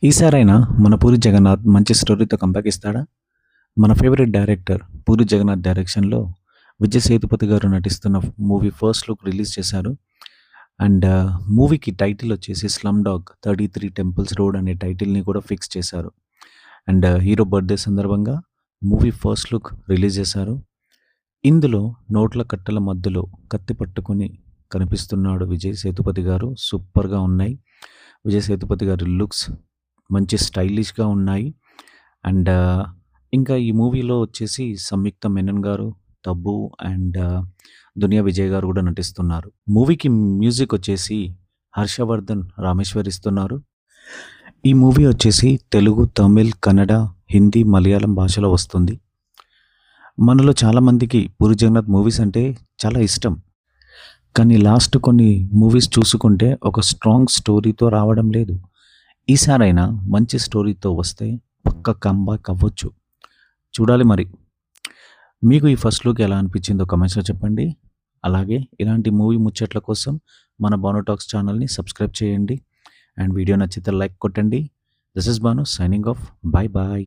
ఈసారైనా మన పూరి జగన్నాథ్ మంచి స్టోరీతో కంబ్యాక్ ఇస్తాడా? మన ఫేవరెట్ డైరెక్టర్ పూరి జగన్నాథ్ డైరెక్షన్‌లో విజయ్ సేతుపతి గారు నటిస్తున్న మూవీ ఫస్ట్ లుక్ రిలీజ్ చేశారు. అండ్ మూవీకి టైటిల్ వచ్చేసి 'స్లమ్ డాగ్ 33 టెంపుల్స్ రోడ్' అనే టైటిల్‌ని కూడా ఫిక్స్ చేశారు. అండ్ హీరో బర్త్‌డే సందర్భంగా మూవీ ఫస్ట్ లుక్ రిలీజ్ చేశారు. ఇందులో నోట్ల కట్టల మధ్యలో కత్తి పట్టుకొని కనిపిస్తున్నాడు విజయ్ సేతుపతి గారు. సూపర్‌గా ఉన్నాయి. విజయ్ సేతుపతి గారి లుక్స్ మంచి స్టైలిష్‌గా ఉన్నాయి. అండ్ ఇంకా ఈ మూవీలో వచ్చేసి సంయుక్త మెనన్ గారు, తబ్బు అండ్ దునియా విజయ్ గారు కూడా నటిస్తున్నారు. మూవీకి మ్యూజిక్ వచ్చేసి హర్షవర్ధన్ రామేశ్వర్ ఇస్తున్నారు. ఈ మూవీ వచ్చేసి తెలుగు, తమిళ్, కన్నడ, హిందీ, మలయాళం భాషలో వస్తుంది. మనలో చాలామందికి పూరి జగన్నాథ్ మూవీస్ అంటే చాలా ఇష్టం. కానీ లాస్ట్ కొన్ని మూవీస్ చూసుకుంటే ఒక స్ట్రాంగ్ స్టోరీతో రావడం లేదు. ఈసారైనా మంచి స్టోరీతో వస్తే పక్కా కంబ్యాక్ అవ్వచ్చు. చూడాలి మరి. మీకు ఈ ఫస్ట్ లుక్ ఎలా అనిపించిందో కామెంట్స్‌లో చెప్పండి. అలాగే ఇలాంటి మూవీ ముచ్చట్ల కోసం మన భాను టాక్స్ ఛానల్‌ని సబ్స్క్రైబ్ చేయండి. అండ్ వీడియో నచ్చితే లైక్ కొట్టండి. This is Bhanu signing off. Bye bye.